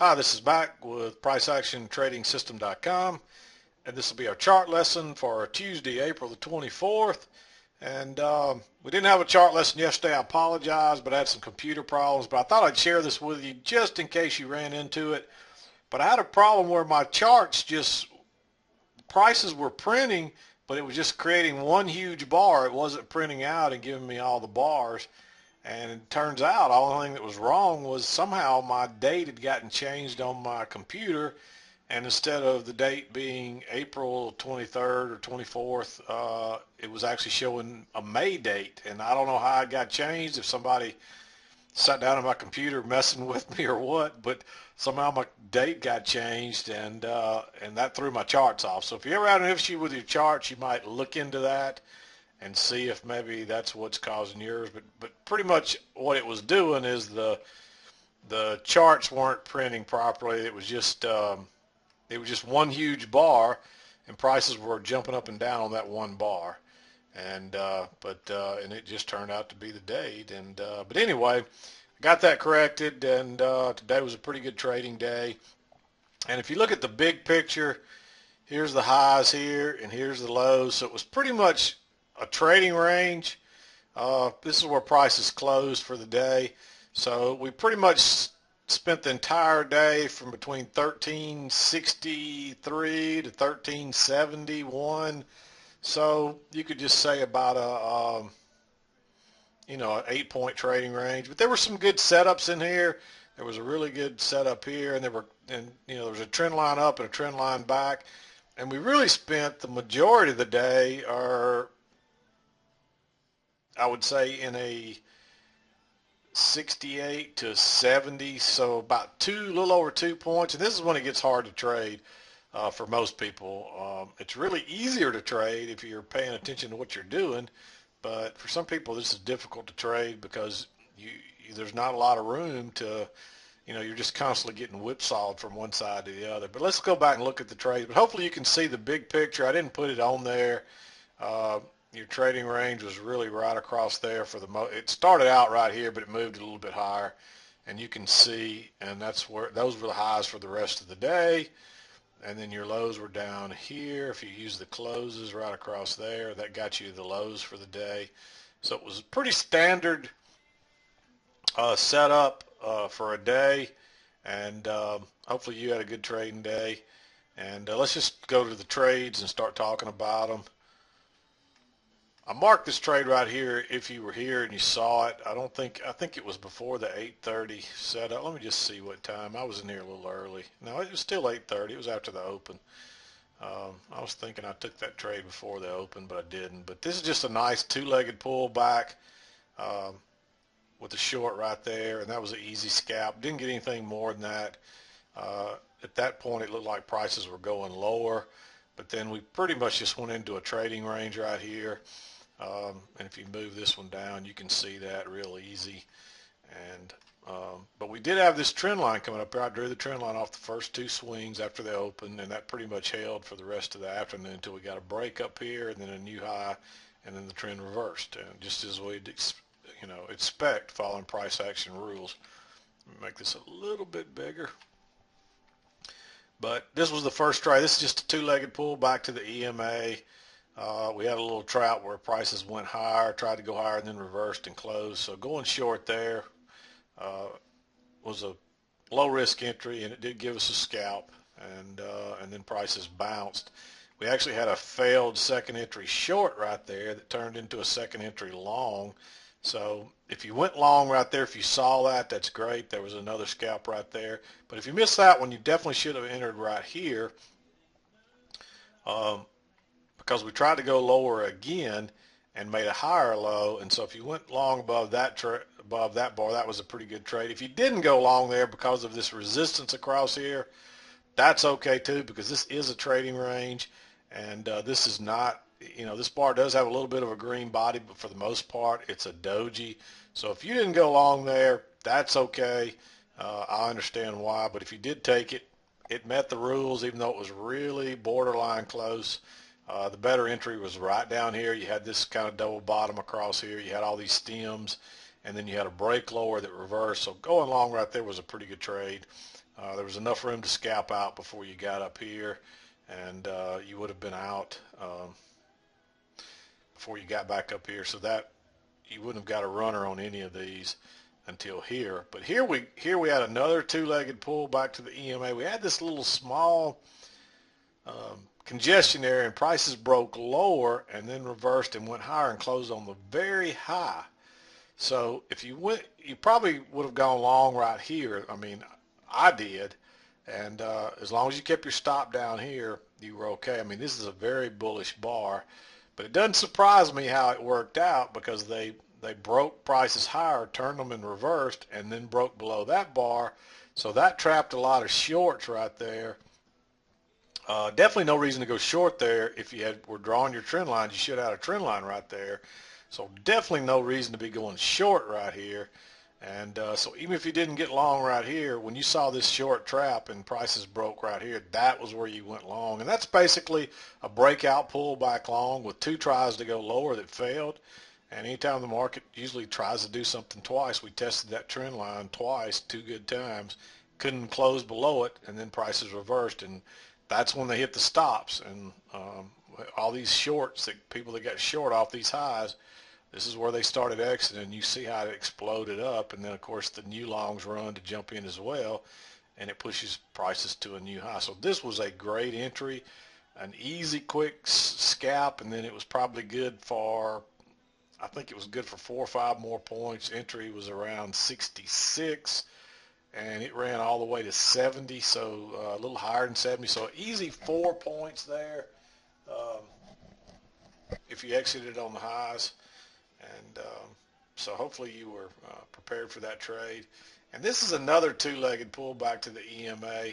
Hi, this is Mac with PriceActionTradingSystem.com, and this will be our chart lesson for Tuesday, April the 24th. And we didn't have a chart lesson yesterday. I apologize, but I had some computer problems. But I thought I'd share this with you just in case you ran into it. But I had a problem where my charts just prices were printing, but it was just creating one huge bar. It wasn't printing out and giving me all the bars. And it turns out all the only thing that was wrong was somehow my date had gotten changed on my computer, and instead of the date being April 23rd or 24th, it was actually showing a May date. And I don't know how it got changed, if somebody sat down on my computer messing with me or what, but somehow my date got changed, and that threw my charts off. So if you ever had an issue with your charts, you might look into that and see if maybe that's what's causing yours. But pretty much what it was doing is the charts weren't printing properly. It was just one huge bar, and prices were jumping up and down on that one bar. And it just turned out to be the date. But anyway, I got that corrected, and today was a pretty good trading day. And if you look at the big picture, here's the highs here, and here's the lows. So it was pretty much a trading range. This is where prices closed for the day. So we pretty much spent the entire day from between 1363 to 1371. So you could just say about an 8 point trading range. But there were some good setups in here. There was a really good setup here, and there was a trend line up and a trend line back. And we really spent the majority of the day, or I would say, in a 68 to 70, so about a little over 2 points. And this is when it gets hard to trade for most people. It's really easier to trade if you're paying attention to what you're doing, but for some people this is difficult to trade because there's not a lot of room to, you're just constantly getting whipsawed from one side to the other. But let's go back and look at the trades. But hopefully you can see the big picture. I didn't put it on there. Your trading range was really right across there for it started out right here, but it moved a little bit higher, and you can see, and those were the highs for the rest of the day. And then your lows were down here. If you use the closes right across there, that got you the lows for the day. So it was a pretty standard setup for a day, and hopefully you had a good trading day. And let's just go to the trades and start talking about them. I marked this trade right here if you were here and you saw it. I think it was before the 8:30 setup. Let me just see what time. I was in here a little early. No, it was still 8:30. It was after the open. I was thinking I took that trade before the open, but I didn't. But this is just a nice two-legged pullback um, with a short right there, and that was an easy scalp. Didn't get anything more than that. At that point, it looked like prices were going lower, but then we pretty much just went into a trading range right here. And if you move this one down, you can see that real easy. And but we did have this trend line coming up here. I drew the trend line off the first two swings after the open, and that pretty much held for the rest of the afternoon until we got a break up here, and then a new high, and then the trend reversed. And just as we'd expect, following price action rules. Let me make this a little bit bigger. But this was the first trade. This is just a two-legged pull back to the EMA. We had a little trap where prices went higher, tried to go higher, and then reversed and closed. So going short there was a low-risk entry, and it did give us a scalp, and then prices bounced. We actually had a failed second entry short right there that turned into a second entry long. So if you went long right there, if you saw that, that's great. There was another scalp right there. But if you missed that one, you definitely should have entered right here. Because we tried to go lower again and made a higher low. And so if you went long above that bar, that was a pretty good trade. If you didn't go long there because of this resistance across here, that's okay too, because this is a trading range, and this is not, this bar does have a little bit of a green body, but for the most part, it's a doji. So if you didn't go long there, that's okay. I understand why, but if you did take it, it met the rules, even though it was really borderline close. The better entry was right down here. You had this kind of double bottom across here. You had all these stems, and then you had a break lower that reversed. So going long right there was a pretty good trade. There was enough room to scalp out before you got up here, and you would have been out before you got back up here. So that you wouldn't have got a runner on any of these until here. But here we had another two-legged pull back to the EMA. We had this little small congestion area, and prices broke lower and then reversed and went higher and closed on the very high. So if you went, you probably would have gone long right here. I mean, I did. And as long as you kept your stop down here, you were okay. I mean, this is a very bullish bar, but it doesn't surprise me how it worked out, because they broke prices higher, turned them and reversed, and then broke below that bar. So that trapped a lot of shorts right there. Definitely no reason to go short there. If you were drawing your trend lines, you should have had a trend line right there. So definitely no reason to be going short right here. And so even if you didn't get long right here, when you saw this short trap and prices broke right here, that was where you went long. And that's basically a breakout pullback long with two tries to go lower that failed. And anytime the market usually tries to do something twice, we tested that trend line twice, 2 good times, couldn't close below it, and then prices reversed. And that's when they hit the stops. And all these shorts, that people that got short off these highs, this is where they started exiting. You see how it exploded up, and then of course the new longs run to jump in as well, and it pushes prices to a new high. So this was a great entry, an easy, quick scalp, and then it was probably good for, I think it was good for 4 or 5 more points. Entry was around 66, and it ran all the way to 70, so a little higher than 70. So easy 4 points there if you exited on the highs. And so hopefully you were prepared for that trade. And this is another two-legged pullback to the EMA,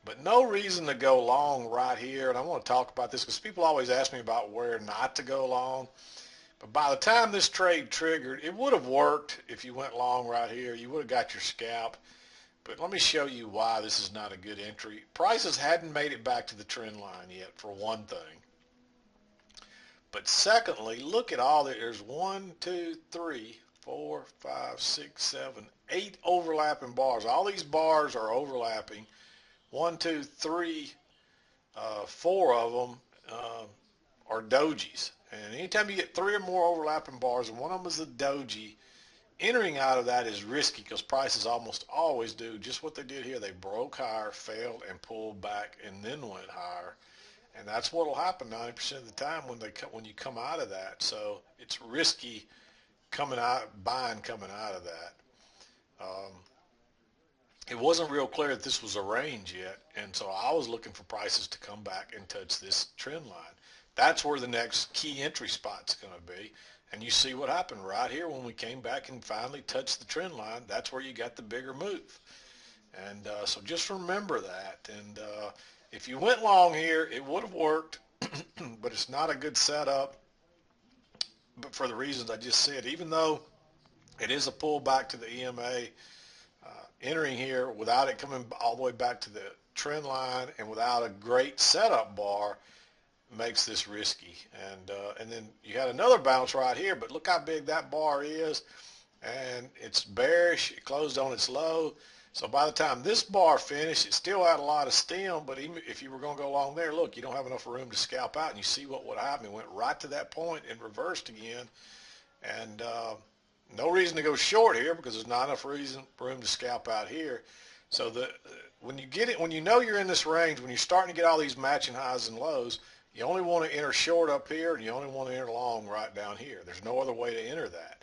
but no reason to go long right here. And I want to talk about this because people always ask me about where not to go long. But by the time this trade triggered, it would have worked if you went long right here. You would have got your scalp. But let me show you why this is not a good entry. Prices hadn't made it back to the trend line yet, for one thing. But secondly, look at all that. There's 1, 2, 3, 4, 5, 6, 7, 8 overlapping bars. All these bars are overlapping. 1, 2, 3, 4 of them are dojis. And anytime you get 3 or more overlapping bars, and one of them is a doji, entering out of that is risky, because prices almost always do just what they did here. They broke higher, failed, and pulled back, and then went higher. And that's what will happen 90% of the time when you come out of that. So it's risky buying coming out of that. It wasn't real clear that this was a range yet, and so I was looking for prices to come back and touch this trend line. That's where the next key entry spot's going to be. And you see what happened right here when we came back and finally touched the trend line. That's where you got the bigger move. And so just remember that. And if you went long here, it would have worked, but it's not a good setup. But for the reasons I just said, even though it is a pullback to the EMA, entering here without it coming all the way back to the trend line and without a great setup bar makes this risky. And then you had another bounce right here, but look how big that bar is, and it's bearish. It closed on its low. So by the time this bar finished, it still had a lot of stem, but even if you were going to go along there, look, you don't have enough room to scalp out, and you see what would happen. It went right to that point and reversed again, and no reason to go short here because there's not enough room to scalp out here. So when you know you're in this range, when you're starting to get all these matching highs and lows, you only want to enter short up here, and you only want to enter long right down here. There's no other way to enter that.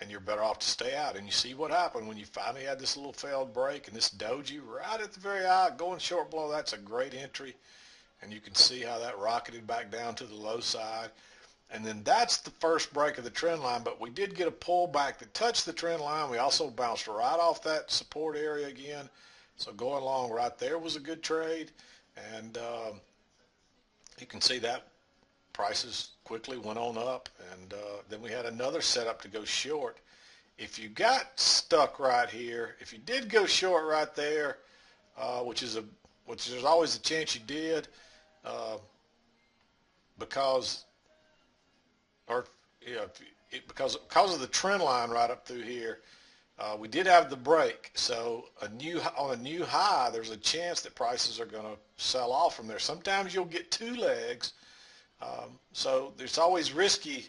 And you're better off to stay out. And you see what happened when you finally had this little failed break and this doji right at the very high, going short below. That's a great entry. And you can see how that rocketed back down to the low side. And then that's the first break of the trend line. But we did get a pullback that touched the trend line. We also bounced right off that support area again. So going long right there was a good trade. And you can see that prices quickly went on up, and then we had another setup to go short. If you got stuck right here, if you did go short right there, which there's always a chance you did, because, or because of the trend line right up through here, we did have the break. So on a new high, there's a chance that prices are going to sell off from there. Sometimes you'll get two legs. So it's always risky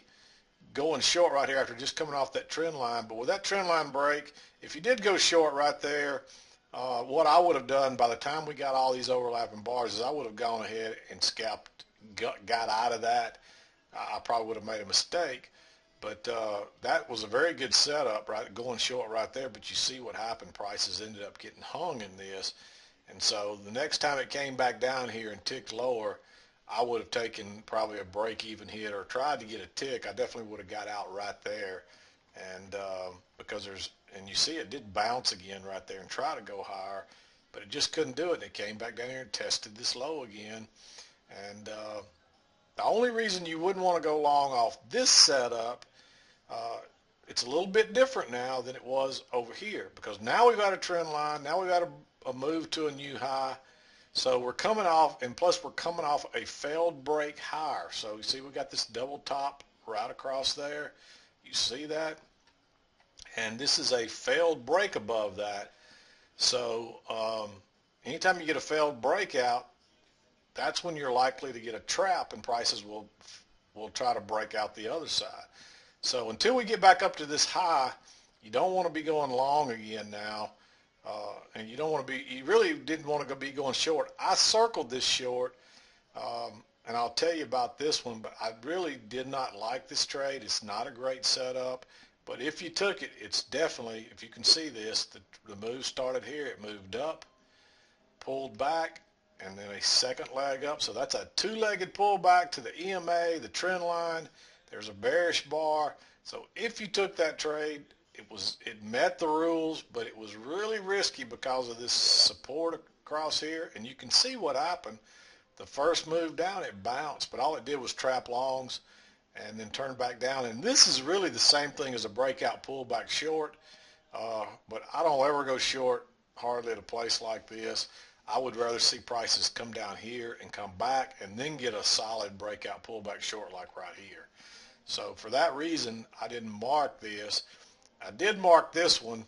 going short right here after just coming off that trend line. But with that trend line break, if you did go short right there, what I would have done by the time we got all these overlapping bars is I would have gone ahead and scalped, got out of that. I probably would have made a mistake. But that was a very good setup, right? Going short right there. But you see what happened. Prices ended up getting hung in this. And so the next time it came back down here and ticked lower, I would have taken probably a break-even hit or tried to get a tick. I definitely would have got out right there. And because and you see it did bounce again right there and try to go higher, but it just couldn't do it. And it came back down here and tested this low again. And the only reason you wouldn't want to go long off this setup, it's a little bit different now than it was over here, because now we've got a trend line. Now we've got a move to a new high. So we're coming off, and plus we're coming off a failed break higher. So you see we got this double top right across there. You see that? And this is a failed break above that. So anytime you get a failed breakout, that's when you're likely to get a trap, and prices will try to break out the other side. So until we get back up to this high, you don't want to be going long again now. And you don't want to be, you really didn't want to be going short. I circled this short, and I'll tell you about this one, but I really did not like this trade. It's not a great setup, but if you took it, it's definitely, if you can see this, the move started here. It moved up, pulled back, and then a second leg up. So that's a two-legged pullback to the EMA, the trend line. There's a bearish bar. So if you took that trade, it met the rules, but it was really risky because of this support across here. And you can see what happened. The first move down, it bounced, but all it did was trap longs and then turn back down. And this is really the same thing as a breakout pullback short, but I don't ever go short hardly at a place like this. I would rather see prices come down here and come back and then get a solid breakout pullback short like right here. So for that reason, I didn't mark this. I did mark this one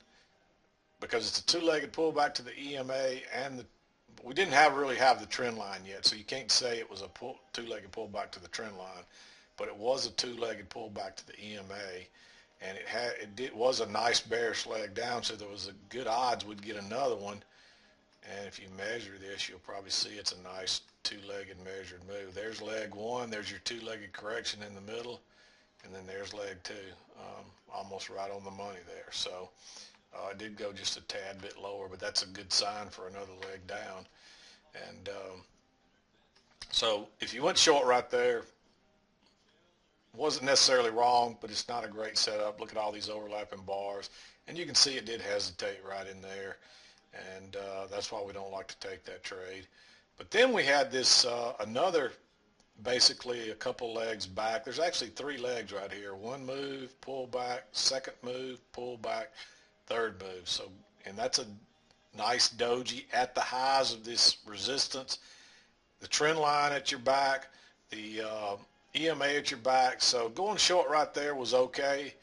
because it's a two-legged pullback to the EMA, and we didn't really have the trend line yet, so you can't say it was a two-legged pullback to the trend line, but it was a two-legged pullback to the EMA, and it was a nice bearish leg down, so there was a good odds we'd get another one. And if you measure this, you'll probably see it's a nice two-legged measured move. There's leg one, there's your two-legged correction in the middle, and then there's leg two, almost right on the money there. So I did go just a tad bit lower, but that's a good sign for another leg down. And so if you went short right there, wasn't necessarily wrong, but it's not a great setup. Look at all these overlapping bars, and you can see it did hesitate right in there, and that's why we don't like to take that trade. But then we had this another, basically a couple legs back. There's actually three legs right here. One move, pull back, second move, pull back, third move. So, and that's a nice doji at the highs of this resistance. The trend line at your back, the EMA at your back. So going short right there was okay.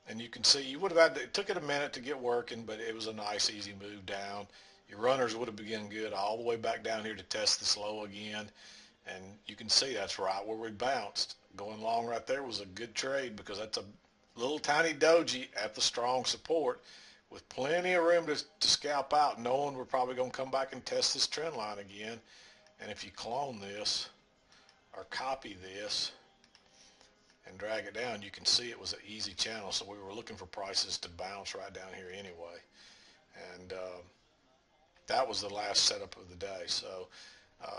And you can see you would have it took it a minute to get working, but it was a nice easy move down. Your runners would have begun good all the way back down here to test this low again. And you can see that's right where we bounced. Going long right there was a good trade because that's a little tiny doji at the strong support with plenty of room to scalp out, knowing we're probably going to come back and test this trend line again. And if you clone this or copy this and drag it down, you can see it was an easy channel. So we were looking for prices to bounce right down here anyway. And that was the last setup of the day. So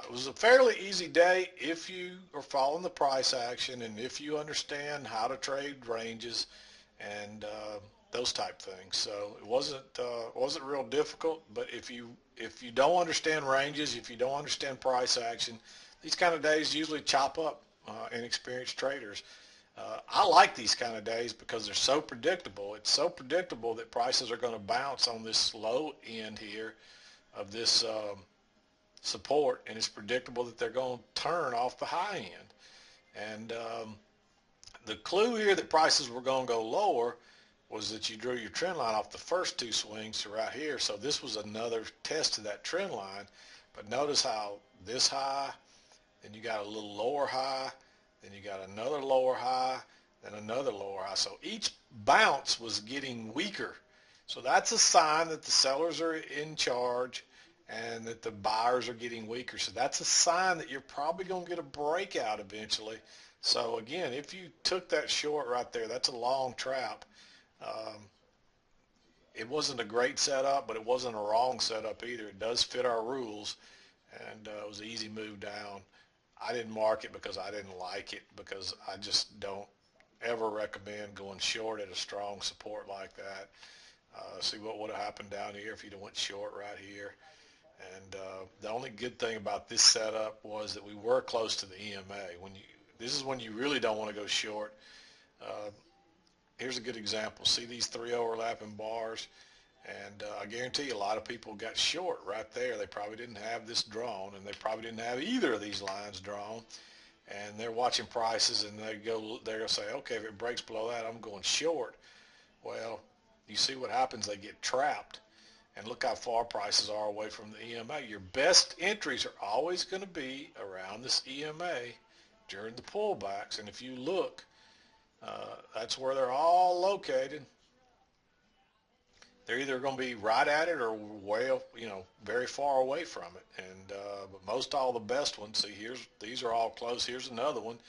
it was a fairly easy day if you are following the price action and if you understand how to trade ranges and those type things. So it wasn't real difficult, but if you don't understand ranges, if you don't understand price action, these kind of days usually chop up inexperienced traders. I like these kind of days because they're so predictable. It's so predictable that prices are going to bounce on this low end here of this support, and it's predictable that they're going to turn off the high end. And The clue here that prices were going to go lower was that you drew your trend line off the first two swings to right here. So this was another test of that trend line. But notice how this high, then you got a little lower high, then you got another lower high, then another lower high. So each bounce was getting weaker. So that's a sign that the sellers are in charge and that the buyers are getting weaker. So that's a sign that you're probably going to get a breakout eventually. So again, if you took that short right there, that's a long trap. It wasn't a great setup, but it wasn't a wrong setup either. It does fit our rules, and it was an easy move down. I didn't mark it because I didn't like it, because I just don't ever recommend going short at a strong support like that. See what would have happened down here if you'd have went short right here. And the only good thing about this setup was that we were close to the EMA. This is when you really don't want to go short. Here's a good example. See these three overlapping bars? And I guarantee you a lot of people got short right there. They probably didn't have this drawn, and they probably didn't have either of these lines drawn. And they're watching prices, and they'll say, okay, if it breaks below that, I'm going short. Well, you see what happens. They get trapped. And look how far prices are away from the EMA. Your best entries are always going to be around this EMA during the pullbacks. And if you look, that's where they're all located. They're either going to be right at it or way, very far away from it. And but most all the best ones, see, these are all close. Here's another one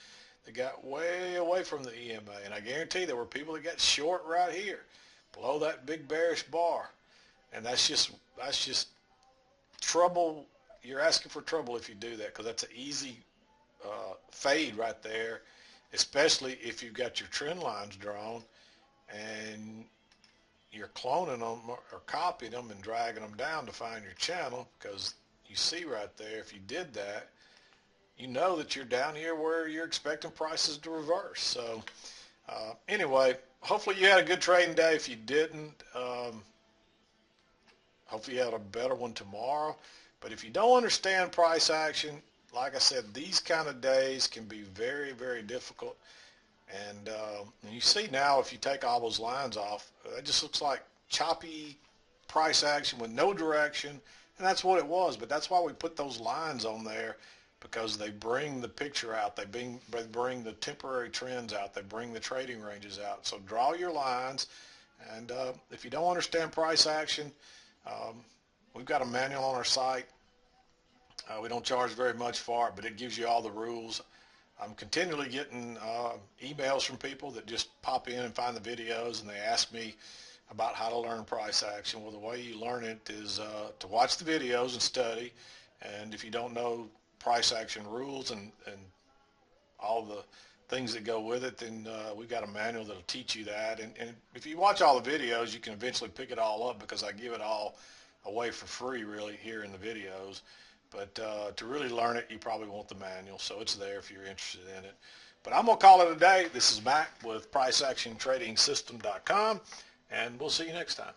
that got way away from the EMA. And I guarantee there were people that got short right here, below that big bearish bar. And that's just trouble. You're asking for trouble if you do that, because that's an easy fade right there, especially if you've got your trend lines drawn and you're cloning them or copying them and dragging them down to find your channel. Because you see right there, if you did that, you know that you're down here where you're expecting prices to reverse. So anyway, hopefully you had a good trading day. If you didn't, hopefully you had a better one tomorrow. But if you don't understand price action, like I said, these kind of days can be very, very difficult. And you see now, if you take all those lines off, it just looks like choppy price action with no direction. And that's what it was. But that's why we put those lines on there, because they bring the picture out. They bring the temporary trends out. They bring the trading ranges out. So draw your lines. And if you don't understand price action, we've got a manual on our site. We don't charge very much for it, but it gives you all the rules. I'm continually getting emails from people that just pop in and find the videos, and they ask me about how to learn price action. Well, the way you learn it is to watch the videos and study. And if you don't know price action rules and all the things that go with it, then we've got a manual that'll teach you that. And if you watch all the videos, you can eventually pick it all up, because I give it all away for free really here in the videos. But to really learn it, you probably want the manual, so it's there if you're interested in it. But I'm going to call it a day. This is Mac with PriceActionTradingSystem.com, and we'll see you next time.